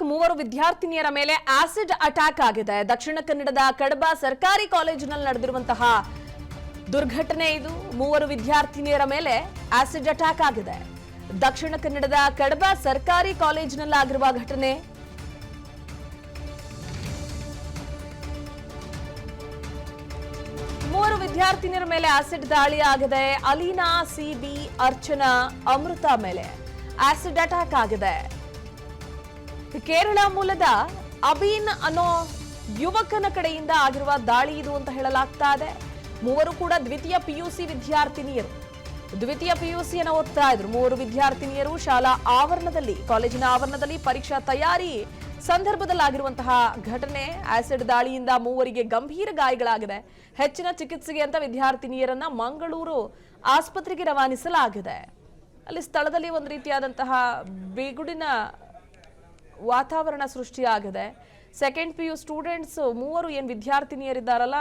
ಮೂವರು ವಿದ್ಯಾರ್ಥಿನಿಯರ ಮೇಲೆ ಆಸಿಡ್ ಅಟ್ಯಾಕ್ ಆಗಿದೆ. ದಕ್ಷಿಣ ಕನ್ನಡದ ಕಡಬ ಸರ್ಕಾರಿ ಕಾಲೇಜಿನಲ್ಲಿ ನಡೆದಿರುವಂತಹ ದುರ್ಘಟನೆ ಇದು. ಮೂವರು ವಿದ್ಯಾರ್ಥಿನಿಯರ ಮೇಲೆ ಆಸಿಡ್ ಅಟ್ಯಾಕ್ ಆಗಿದೆ. ದಕ್ಷಿಣ ಕನ್ನಡದ ಕಡಬ ಸರ್ಕಾರಿ ಕಾಲೇಜಿನಲ್ಲಿ ಆಗಿರುವ ಘಟನೆ. ಮೂವರು ವಿದ್ಯಾರ್ಥಿನಿಯರ ಮೇಲೆ ಆಸಿಡ್ ದಾಳಿ ಆಗಿದೆ. ಅಲೀನಾ, ಸಿಬಿ, ಅರ್ಚನಾ, ಅಮೃತ ಮೇಲೆ ಆಸಿಡ್ ಅಟ್ಯಾಕ್ ಆಗಿದೆ. ಕೇರಳ ಮೂಲದ ಅಬೀನ್ ಅನ್ನೋ ಯುವಕನ ಕಡೆಯಿಂದ ಆಗಿರುವ ದಾಳಿ ಇದು ಅಂತ ಹೇಳಲಾಗ್ತಾ ಇದೆ. ಮೂವರು ಕೂಡ ದ್ವಿತೀಯ ಪಿಯುಸಿ ವಿದ್ಯಾರ್ಥಿನಿಯರು. ದ್ವಿತೀಯ ಪಿಯುಸಿಯನ್ನು ಓದ್ತಾ ಇದ್ರು ಮೂವರು ವಿದ್ಯಾರ್ಥಿನಿಯರು. ಶಾಲಾ ಆವರಣದಲ್ಲಿ, ಕಾಲೇಜಿನ ಆವರಣದಲ್ಲಿ ಪರೀಕ್ಷಾ ತಯಾರಿ ಸಂದರ್ಭದಲ್ಲಾಗಿರುವಂತಹ ಘಟನೆ. ಆಸಿಡ್ ದಾಳಿಯಿಂದ ಮೂವರಿಗೆ ಗಂಭೀರ ಗಾಯಗಳಾಗಿದೆ. ಹೆಚ್ಚಿನ ಚಿಕಿತ್ಸೆಗೆ ಅಂತ ವಿದ್ಯಾರ್ಥಿನಿಯರನ್ನ ಮಂಗಳೂರು ಆಸ್ಪತ್ರೆಗೆ ರವಾನಿಸಲಾಗಿದೆ. ಅಲ್ಲಿ ಸ್ಥಳದಲ್ಲಿ ಒಂದು ರೀತಿಯಾದಂತಹ ಬಿಗುಡಿನ ವಾತಾವರಣ ಸೃಷ್ಟಿಯಾಗಿದೆ. ಸೆಕೆಂಡ್ PU ಸ್ಟೂಡೆಂಟ್ಸ್ ಮೂವರು ಏನು ವಿದ್ಯಾರ್ಥಿನಿಯರಿದ್ದಾರಲ್ಲ,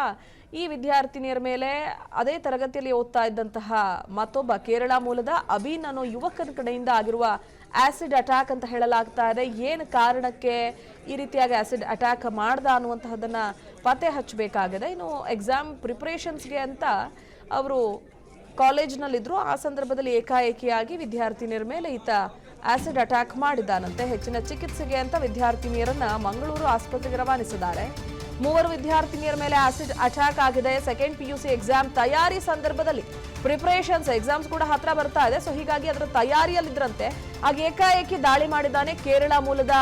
ಈ ವಿದ್ಯಾರ್ಥಿನಿಯರ ಮೇಲೆ ಅದೇ ತರಗತಿಯಲ್ಲಿ ಓದ್ತಾ ಇದ್ದಂತಹ ಮತ್ತೊಬ್ಬ ಕೇರಳ ಮೂಲದ ಅಬೀನ್ ಅನ್ನೋ ಯುವಕನ ಕಡೆಯಿಂದ ಆಗಿರುವ ಆಸಿಡ್ ಅಟ್ಯಾಕ್ ಅಂತ ಹೇಳಲಾಗ್ತಾ ಇದೆ. ಏನು ಕಾರಣಕ್ಕೆ ಈ ರೀತಿಯಾಗಿ ಆಸಿಡ್ ಅಟ್ಯಾಕ್ ಮಾಡ್ದ ಅನ್ನುವಂತಹದನ್ನ ಪತ್ತೆ ಹಚ್ಚಬೇಕಾಗಿದೆ. ಇನ್ನು ಎಕ್ಸಾಮ್ ಪ್ರಿಪರೇಷನ್ಸ್ಗೆ ಅಂತ ಅವರು ಕಾಲೇಜಿನಲ್ಲಿದ್ರು. ಆ ಸಂದರ್ಭದಲ್ಲಿ ಏಕಾಏಕಿಯಾಗಿ ವಿದ್ಯಾರ್ಥಿನಿಯರ ಮೇಲೆ ಈತ ಆಸಿಡ್ ಅಟ್ಯಾಕ್ ಮಾಡಿದ್ದಾನಂತೆ. ಹೆಚ್ಚಿನ ಚಿಕಿತ್ಸೆಗೆ ಅಂತ ವಿದ್ಯಾರ್ಥಿನಿಯರನ್ನ ಮಂಗಳೂರು ಆಸ್ಪತ್ರೆಗೆ ರವಾನಿಸಿದ್ದಾರೆ. ಮೂವರು ವಿದ್ಯಾರ್ಥಿನಿಯರ ಮೇಲೆ ಆಸಿಡ್ ಅಟ್ಯಾಕ್ ಆಗಿದೆ. ಸೆಕೆಂಡ್ PUC ಎಕ್ಸಾಮ್ ತಯಾರಿ ಸಂದರ್ಭದಲ್ಲಿ ಪ್ರಿಪರೇಷನ್ಸ್, ಎಕ್ಸಾಮ್ಸ್ ಕೂಡ ಹತ್ರ ಬರ್ತಾ ಇದೆ. ಸೊ ಹೀಗಾಗಿ ಅದರ ತಯಾರಿಯಲ್ಲಿದ್ರಂತೆ ಆಗ ಏಕಾಏಕಿ ದಾಳಿ ಮಾಡಿದ್ದಾನೆ ಕೇರಳ ಮೂಲದ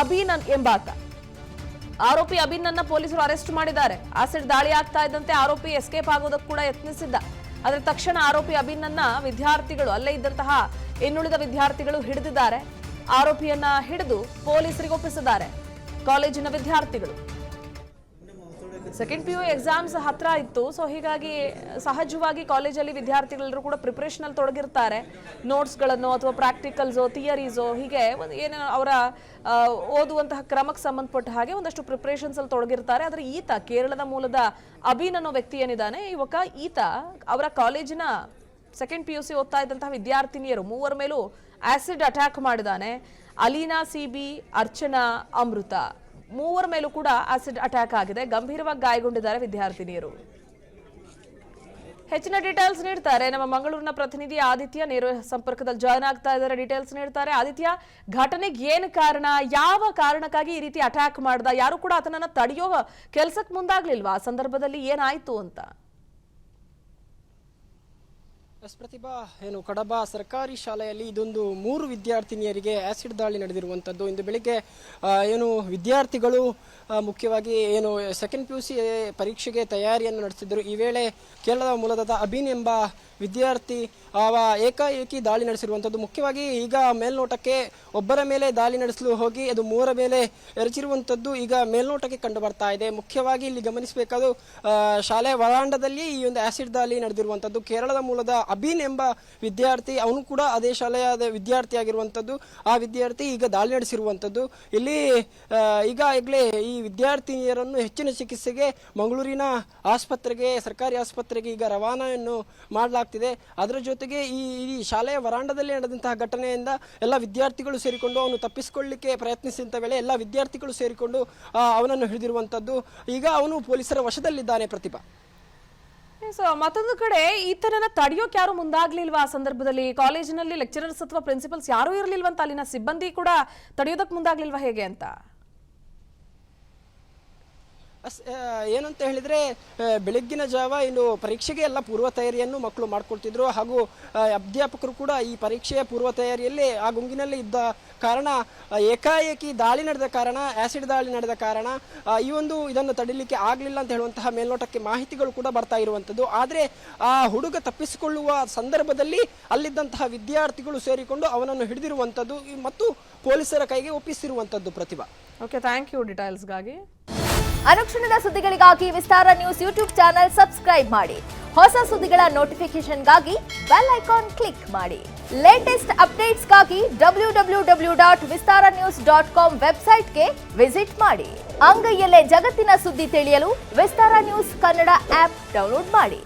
ಅಬೀನ್ ಎಂಬಾತ. ಆರೋಪಿ ಅಬೀನ್ ಅನ್ನ ಪೊಲೀಸರು ಅರೆಸ್ಟ್ ಮಾಡಿದ್ದಾರೆ. ಆಸಿಡ್ ದಾಳಿ ಆಗ್ತಾ ಇದ್ದಂತೆ ಆರೋಪಿ ಎಸ್ಕೇಪ್ ಆಗೋದಕ್ಕೆ ಕೂಡ ಯತ್ನಿಸಿದ್ದ. ಅದರ ತಕ್ಷಣ ಆರೋಪಿ ಅಬೀನ್ ಅನ್ನ ವಿದ್ಯಾರ್ಥಿಗಳು, ಅಲ್ಲೇ ಇದ್ದಂತಹ ಇನ್ನುಳಿದ ವಿದ್ಯಾರ್ಥಿಗಳು ಹಿಡಿದಿದ್ದಾರೆ. ಆರೋಪಿಯನ್ನ ಹಿಡಿದು ಪೊಲೀಸರಿಗೆ ಒಪ್ಪಿಸಿದ್ದಾರೆ ಕಾಲೇಜಿನ ವಿದ್ಯಾರ್ಥಿಗಳು. ಸೆಕೆಂಡ್ PU ಎಕ್ಸಾಮ್ಸ್ ಹತ್ರ ಇತ್ತು. ಸೊ ಹೀಗಾಗಿ ಸಹಜವಾಗಿ ಕಾಲೇಜಲ್ಲಿ ವಿದ್ಯಾರ್ಥಿಗಳೆಲ್ಲರೂ ಕೂಡ ಪ್ರಿಪರೇಷನ್ ಅಲ್ಲಿ ತೊಡಗಿರ್ತಾರೆ. ನೋಟ್ಸ್ಗಳನ್ನು ಅಥವಾ ಪ್ರಾಕ್ಟಿಕಲ್ಸೋ, ಥಿಯರೀಸೋ, ಹೀಗೆ ಏನು ಅವರ ಓದುವಂತಹ ಕ್ರಮಕ್ಕೆ ಸಂಬಂಧಪಟ್ಟ ಹಾಗೆ ಒಂದಷ್ಟು ಪ್ರಿಪರೇಷನ್ಸ್ ಅಲ್ಲಿ ತೊಡಗಿರ್ತಾರೆ. ಆದರೆ ಈತ ಕೇರಳದ ಮೂಲದ ಅಬೀನ್ ಅನ್ನೋ ವ್ಯಕ್ತಿ ಏನಿದ್ದಾನೆ ಯುವಕ, ಈತ ಅವರ ಕಾಲೇಜಿನ ಸೆಕೆಂಡ್ PUC ಓದ್ತಾ ಇದ್ದಂತಹ ವಿದ್ಯಾರ್ಥಿನಿಯರು ಮೂವರ ಮೇಲೂ ಆಸಿಡ್ ಅಟ್ಯಾಕ್ ಮಾಡಿದ್ದಾನೆ. ಅಲೀನಾ, ಸಿಬಿ, ಅರ್ಚನಾ, ಅಮೃತ ಮೂವರ ಮೇಲೂ ಕೂಡ ಆಸಿಡ್ ಅಟ್ಯಾಕ್ ಆಗಿದೆ. ಗಂಭೀರವಾಗಿ ಗಾಯಗೊಂಡಿದ್ದಾರೆ ವಿದ್ಯಾರ್ಥಿನಿಯರು. ಹೆಚ್ಚಿನ ಡೀಟೇಲ್ಸ್ ನೀಡ್ತಾರೆ ನಮ್ಮ ಮಂಗಳೂರಿನ ಪ್ರತಿನಿಧಿ ಆದಿತ್ಯ. ನೇರ ಸಂಪರ್ಕದಲ್ಲಿ ಜಾಯ್ನ್ ಆಗ್ತಾ ಇದ್ದಾರೆ, ಡೀಟೇಲ್ಸ್ ನೀಡ್ತಾರೆ. ಆದಿತ್ಯ, ಘಟನೆಗೆ ಏನು ಕಾರಣ, ಯಾವ ಕಾರಣಕ್ಕಾಗಿ ಈ ರೀತಿ ಅಟ್ಯಾಕ್ ಮಾಡ್ದ, ಯಾರು ಕೂಡ ಆತನನ್ನ ತಡೆಯೋ ಕೆಲಸಕ್ಕೆ ಮುಂದಾಗ್ಲಿಲ್ವಾ? ಆ ಸಂದರ್ಭದಲ್ಲಿ ಏನಾಯ್ತು ಅಂತ? ಪ್ರತಿಭಾ, ಏನು ಕಡಬ ಸರ್ಕಾರಿ ಶಾಲೆಯಲ್ಲಿ ಇದೊಂದು 3 ವಿದ್ಯಾರ್ಥಿನಿಯರಿಗೆ ಆಸಿಡ್ ದಾಳಿ ನಡೆದಿರುವಂಥದ್ದು. ಇಂದು ಬೆಳಿಗ್ಗೆ ಏನು ವಿದ್ಯಾರ್ಥಿಗಳು ಮುಖ್ಯವಾಗಿ ಏನು ಸೆಕೆಂಡ್ PUC ಪರೀಕ್ಷೆಗೆ ತಯಾರಿಯನ್ನು ನಡೆಸಿದ್ದರು. ಈ ವೇಳೆ ಕೇರಳದ ಮೂಲದ ಅಬೀನ್ ಎಂಬ ವಿದ್ಯಾರ್ಥಿ ಏಕಾಏಕಿ ದಾಳಿ ನಡೆಸಿರುವಂಥದ್ದು. ಮುಖ್ಯವಾಗಿ ಈಗ ಮೇಲ್ನೋಟಕ್ಕೆ ಒಬ್ಬರ ಮೇಲೆ ದಾಳಿ ನಡೆಸಲು ಹೋಗಿ ಅದು 3ರ ಮೇಲೆ ಎರಚಿರುವಂಥದ್ದು ಈಗ ಮೇಲ್ನೋಟಕ್ಕೆ ಕಂಡು ಬರ್ತಾ ಇದೆ. ಮುಖ್ಯವಾಗಿ ಇಲ್ಲಿ ಗಮನಿಸಬೇಕಾದ ಶಾಲೆಯ ವರಾಂಡದಲ್ಲಿ ಈ ಒಂದು ಆಸಿಡ್ ದಾಳಿ ನಡೆದಿರುವಂಥದ್ದು. ಕೇರಳದ ಮೂಲದ ಅಬೀನ್ ಎಂಬ ವಿದ್ಯಾರ್ಥಿ, ಅವನು ಕೂಡ ಅದೇ ಶಾಲೆಯ ವಿದ್ಯಾರ್ಥಿ ಆಗಿರುವಂಥದ್ದು. ಆ ವಿದ್ಯಾರ್ಥಿ ಈಗ ದಾಳಿ ನಡೆಸಿರುವಂಥದ್ದು. ಇಲ್ಲಿ ಈಗಾಗಲೇ ಈ ವಿದ್ಯಾರ್ಥಿನಿಯರನ್ನು ಹೆಚ್ಚಿನ ಚಿಕಿತ್ಸೆಗೆ ಮಂಗಳೂರಿನ ಆಸ್ಪತ್ರೆಗೆ, ಸರ್ಕಾರಿ ಆಸ್ಪತ್ರೆಗೆ ಈಗ ರವಾನೆಯನ್ನು ಮಾಡಲಾಗ್ತಿದೆ. ಅದರ ಜೊತೆಗೆ ಈ ಶಾಲೆಯ ವರಾಂಡದಲ್ಲಿ ನಡೆದಂತಹ ಘಟನೆಯಿಂದ ಎಲ್ಲ ವಿದ್ಯಾರ್ಥಿಗಳು ಸೇರಿಕೊಂಡು ಅವನು ತಪ್ಪಿಸಿಕೊಳ್ಳಲಿಕ್ಕೆ ಪ್ರಯತ್ನಿಸಿದಂಥ ವೇಳೆ ಎಲ್ಲ ವಿದ್ಯಾರ್ಥಿಗಳು ಸೇರಿಕೊಂಡು ಅವನನ್ನು ಹಿಡಿದಿರುವಂಥದ್ದು. ಈಗ ಅವನು ಪೊಲೀಸರ ವಶದಲ್ಲಿದ್ದಾನೆ. ಪ್ರತಿಭಾ, ಮತ್ತೊಂದು ಕಡೆ ಈತನನ್ನ ತಡೆಯೋಕೆ ಯಾರು ಮುಂದಾಗ್ಲಿಲ್ವಾ? ಆ ಸಂದರ್ಭದಲ್ಲಿ ಕಾಲೇಜಿನಲ್ಲಿ ಲೆಕ್ಚರರ್ಸ್ ಅಥವಾ ಪ್ರಿನ್ಸಿಪಲ್ಸ್ ಯಾರು ಇರಲಿಲ್ವಂತ, ಅಲ್ಲಿನ ಸಿಬ್ಬಂದಿ ಕೂಡ ತಡೆಯೋದಕ್ಕೆ ಮುಂದಾಗ್ಲಿಲ್ವಾ ಹೇಗೆ ಅಂತ? ಏನಂತ ಹೇಳಿದರೆ ಬೆಳಗ್ಗಿನ ಜಾವ ಇನ್ನು ಪರೀಕ್ಷೆಗೆ ಎಲ್ಲ ಪೂರ್ವ ತಯಾರಿಯನ್ನು ಮಕ್ಕಳು ಮಾಡ್ಕೊಳ್ತಿದ್ರು. ಹಾಗೂ ಅಧ್ಯಾಪಕರು ಕೂಡ ಈ ಪರೀಕ್ಷೆಯ ಪೂರ್ವ ತಯಾರಿಯಲ್ಲಿ ಆ ಗುಂಗಿನಲ್ಲಿ ಇದ್ದ ಕಾರಣ ಏಕಾಏಕಿ ದಾಳಿ ನಡೆದ ಕಾರಣ, ಆಸಿಡ್ ದಾಳಿ ನಡೆದ ಕಾರಣ ಇದನ್ನು ತಡಿಲಿಕ್ಕೆ ಆಗಲಿಲ್ಲ ಅಂತ ಹೇಳುವಂತಹ ಮೇಲ್ನೋಟಕ್ಕೆ ಮಾಹಿತಿಗಳು ಕೂಡ ಬರ್ತಾ ಇರುವಂಥದ್ದು. ಆದರೆ ಆ ಹುಡುಗ ತಪ್ಪಿಸಿಕೊಳ್ಳುವ ಸಂದರ್ಭದಲ್ಲಿ ಅಲ್ಲಿದ್ದಂತಹ ವಿದ್ಯಾರ್ಥಿಗಳು ಸೇರಿಕೊಂಡು ಅವನನ್ನು ಹಿಡಿದಿರುವಂಥದ್ದು ಮತ್ತು ಪೊಲೀಸರ ಕೈಗೆ ಒಪ್ಪಿಸಿರುವಂಥದ್ದು. ಪ್ರತಿಭಾ, ಓಕೆ, ಥ್ಯಾಂಕ್ ಯು ಡೀಟೇಲ್ಸ್ಗಾಗಿ. ಅನುಕ್ಷಣದ ಸುದ್ದಿಗಳಿಗಾಗಿ ವಿಸ್ತಾರ ನ್ಯೂಸ್ ಯೂಟ್ಯೂಬ್ ಚಾನೆಲ್ ಸಬ್ಸ್ಕ್ರೈಬ್ ಮಾಡಿ. ಹೊಸ ಸುದ್ದಿಗಳ ನೋಟಿಫಿಕೇಶನ್ಗಾಗಿ ಬೆಲ್ ಐಕಾನ್ ಕ್ಲಿಕ್ ಮಾಡಿ. ಲೇಟೆಸ್ಟ್ ಅಪ್ಡೇಟ್ಸ್ಗಾಗಿ www.vistaranews.com ವೆಬ್ಸೈಟ್ಗೆ ವಿಸಿಟ್ ಮಾಡಿ. ಅಂಗೈಯಲ್ಲೇ ಜಗತ್ತಿನ ಸುದ್ದಿ ತಿಳಿಯಲು ವಿಸ್ತಾರ ನ್ಯೂಸ್ ಕನ್ನಡ ಆಪ್ ಡೌನ್ಲೋಡ್ ಮಾಡಿ.